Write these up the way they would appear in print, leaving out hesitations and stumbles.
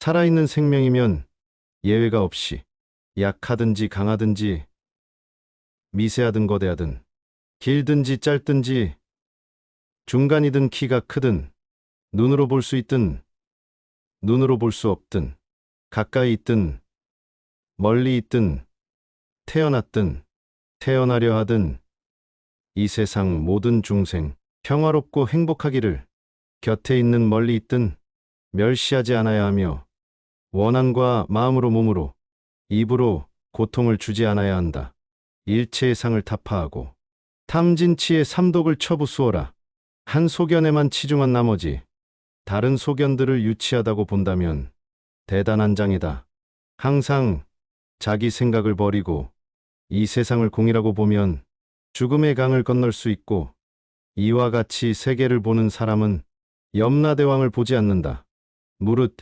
살아있는 생명이면 예외가 없이 약하든지 강하든지 미세하든 거대하든 길든지 짧든지 중간이든 키가 크든 눈으로 볼 수 있든 눈으로 볼 수 없든 가까이 있든 멀리 있든 태어났든 태어나려 하든 이 세상 모든 중생 평화롭고 행복하기를 곁에 있는 멀리 있든 멸시하지 않아야 하며 원한과 마음으로 몸으로 입으로 고통을 주지 않아야 한다. 일체의 상을 타파하고 탐진치의 삼독을 쳐부수어라. 한 소견에만 치중한 나머지 다른 소견들을 유치하다고 본다면 대단한 장이다. 항상 자기 생각을 버리고 이 세상을 공이라고 보면 죽음의 강을 건널 수 있고 이와 같이 세계를 보는 사람은 염라대왕을 보지 않는다. 무릇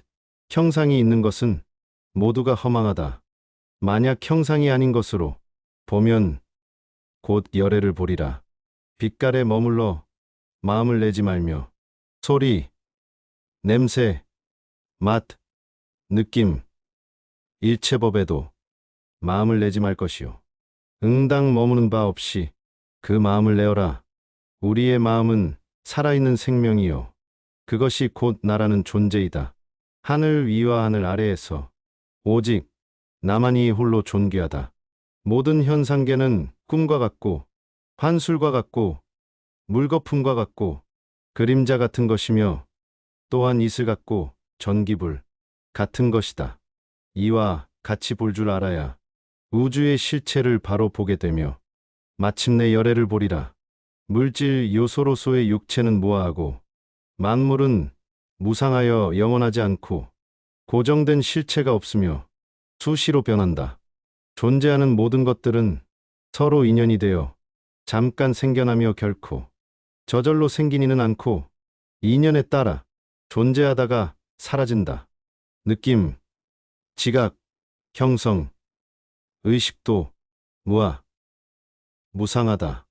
형상이 있는 것은 모두가 허망하다. 만약 형상이 아닌 것으로 보면 곧 열애를 보리라. 빛깔에 머물러 마음을 내지 말며 소리, 냄새, 맛, 느낌, 일체법에도 마음을 내지 말 것이요. 응당 머무는 바 없이 그 마음을 내어라. 우리의 마음은 살아있는 생명이요. 그것이 곧 나라는 존재이다. 하늘 위와 하늘 아래에서 오직 나만이 홀로 존귀하다. 모든 현상계는 꿈과 같고 환술과 같고 물거품과 같고 그림자 같은 것이며 또한 이슬 같고 전기불 같은 것이다. 이와 같이 볼 줄 알아야 우주의 실체를 바로 보게 되며 마침내 열애를 보리라. 물질 요소로서의 육체는 무아하고 만물은 무상하여 영원하지 않고 고정된 실체가 없으며 수시로 변한다. 존재하는 모든 것들은 서로 인연이 되어 잠깐 생겨나며 결코 저절로 생기지는 않고 인연에 따라 존재하다가 사라진다. 느낌, 지각, 형성, 의식도 무아, 무상하다.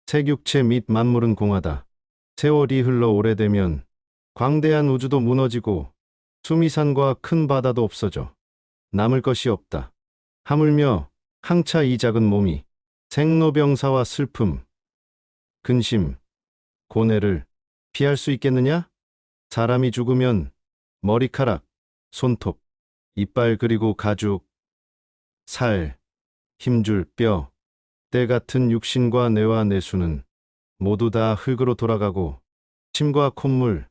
색육체 및 만물은 공하다. 세월이 흘러 오래되면 광대한 우주도 무너지고 수미산과 큰 바다도 없어져 남을 것이 없다. 하물며 항차 이 작은 몸이 생로병사와 슬픔, 근심, 고뇌를 피할 수 있겠느냐? 사람이 죽으면 머리카락, 손톱, 이빨 그리고 가죽, 살, 힘줄, 뼈, 때 같은 육신과 뇌와 내수는 모두 다 흙으로 돌아가고 침과 콧물,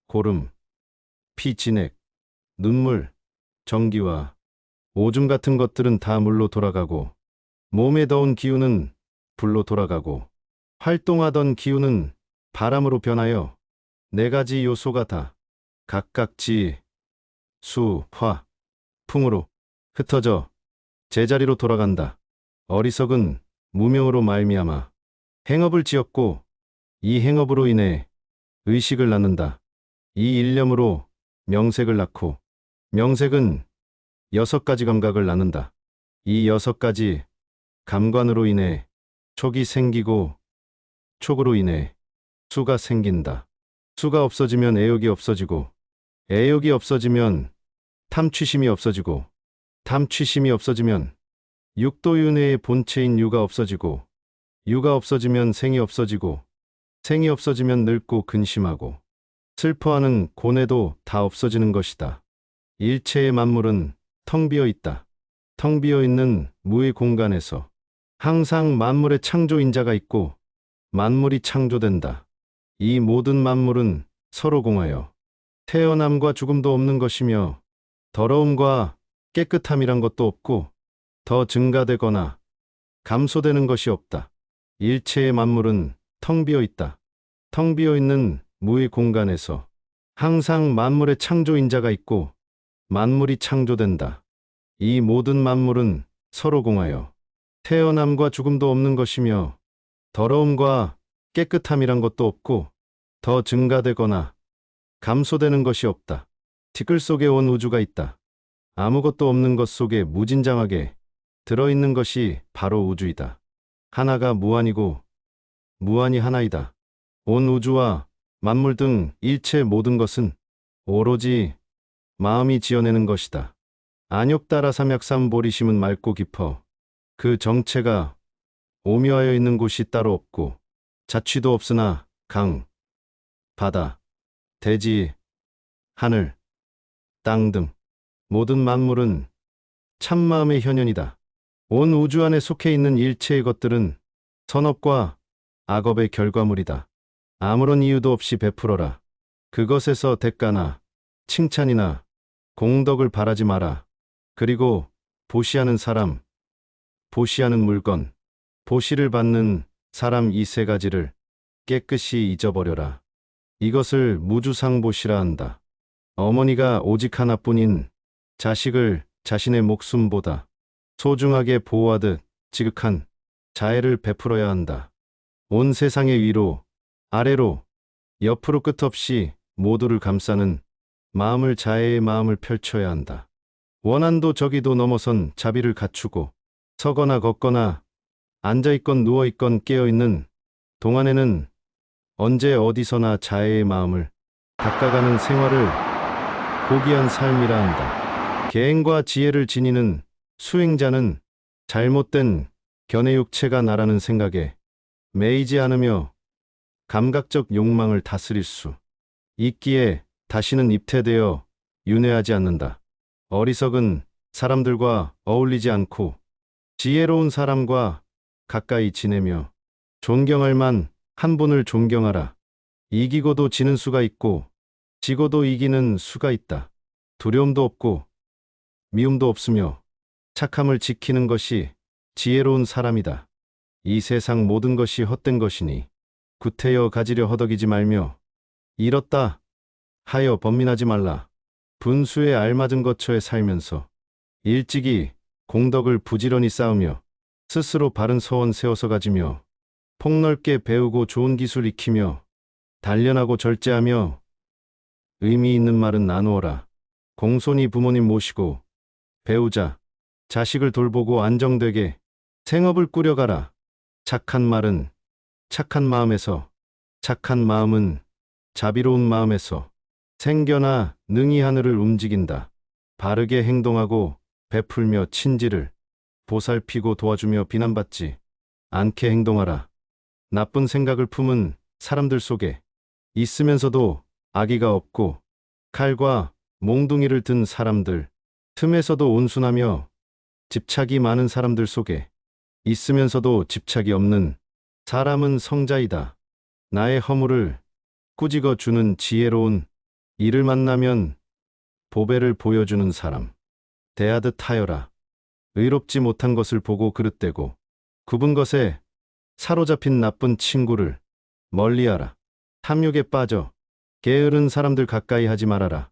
고름, 피, 진액, 눈물, 전기와 오줌 같은 것들은 다 물로 돌아가고 몸에 더운 기운은 불로 돌아가고 활동하던 기운은 바람으로 변하여 네 가지 요소가 다 각각 지, 수, 화, 풍으로 흩어져 제자리로 돌아간다. 어리석은 무명으로 말미암아 행업을 지었고 이 행업으로 인해 의식을 낳는다. 이 일념으로 명색을 낳고 명색은 여섯 가지 감각을 낳는다. 이 여섯 가지 감관으로 인해 촉이 생기고 촉으로 인해 수가 생긴다. 수가 없어지면 애욕이 없어지고 애욕이 없어지면 탐취심이 없어지고 탐취심이 없어지면 육도윤회의 본체인 유가 없어지고 유가 없어지면 생이 없어지고 생이 없어지면 늙고 근심하고 슬퍼하는 고뇌도 다 없어지는 것이다. 일체의 만물은 텅 비어 있다. 텅 비어 있는 무의 공간에서 항상 만물의 창조인자가 있고 만물이 창조된다. 이 모든 만물은 서로 공하여 태어남과 죽음도 없는 것이며 더러움과 깨끗함이란 것도 없고 더 증가되거나 감소되는 것이 없다. 일체의 만물은 텅 비어 있다. 텅 비어 있는 무의 공간에서 항상 만물의 창조인자가 있고 만물이 창조된다. 이 모든 만물은 서로 공하여 태어남과 죽음도 없는 것이며 더러움과 깨끗함이란 것도 없고 더 증가되거나 감소되는 것이 없다. 티끌 속에 온 우주가 있다. 아무것도 없는 것 속에 무진장하게 들어있는 것이 바로 우주이다. 하나가 무한이고 무한이 하나이다. 온 우주와 만물 등 일체 모든 것은 오로지 마음이 지어내는 것이다. 안욕 따라 삼약삼 보리심은 맑고 깊어 그 정체가 오묘하여 있는 곳이 따로 없고 자취도 없으나 강, 바다, 대지, 하늘, 땅 등 모든 만물은 참마음의 현현이다. 온 우주 안에 속해 있는 일체의 것들은 선업과 악업의 결과물이다. 아무런 이유도 없이 베풀어라. 그것에서 대가나 칭찬이나 공덕을 바라지 마라. 그리고 보시하는 사람, 보시하는 물건, 보시를 받는 사람 이 세 가지를 깨끗이 잊어버려라. 이것을 무주상보시라 한다. 어머니가 오직 하나뿐인 자식을 자신의 목숨보다 소중하게 보호하듯 지극한 자애를 베풀어야 한다. 온 세상의 위로, 아래로, 옆으로 끝없이 모두를 감싸는 마음을 자애의 마음을 펼쳐야 한다. 원한도 저기도 넘어선 자비를 갖추고 서거나 걷거나 앉아있건 누워있건 깨어있는 동안에는 언제 어디서나 자애의 마음을 닦아가는 생활을 고귀한 삶이라 한다. 계행과 지혜를 지니는 수행자는 잘못된 견해육체가 나라는 생각에 매이지 않으며 감각적 욕망을 다스릴 수 있기에 다시는 입퇴되어 윤회하지 않는다. 어리석은 사람들과 어울리지 않고 지혜로운 사람과 가까이 지내며 존경할 만 한 분을 존경하라. 이기고도 지는 수가 있고 지고도 이기는 수가 있다. 두려움도 없고 미움도 없으며 착함을 지키는 것이 지혜로운 사람이다. 이 세상 모든 것이 헛된 것이니 구태여 가지려 허덕이지 말며 잃었다 하여 번민하지 말라. 분수에 알맞은 거처에 살면서 일찍이 공덕을 부지런히 쌓으며 스스로 바른 서원 세워서 가지며 폭넓게 배우고 좋은 기술 익히며 단련하고 절제하며 의미 있는 말은 나누어라. 공손히 부모님 모시고 배우자, 자식을 돌보고 안정되게 생업을 꾸려가라. 착한 말은 착한 마음에서, 착한 마음은 자비로운 마음에서 생겨나 능히 하늘을 움직인다. 바르게 행동하고 베풀며 친지를 보살피고 도와주며 비난받지 않게 행동하라. 나쁜 생각을 품은 사람들 속에 있으면서도 악의가 없고 칼과 몽둥이를 든 사람들 틈에서도 온순하며 집착이 많은 사람들 속에 있으면서도 집착이 없는 사람은 성자이다. 나의 허물을 꾸짖어 주는 지혜로운 이를 만나면 보배를 보여주는 사람 대하듯 하여라. 의롭지 못한 것을 보고 그릇되고 굽은 것에 사로잡힌 나쁜 친구를 멀리하라. 탐욕에 빠져 게으른 사람들 가까이 하지 말아라.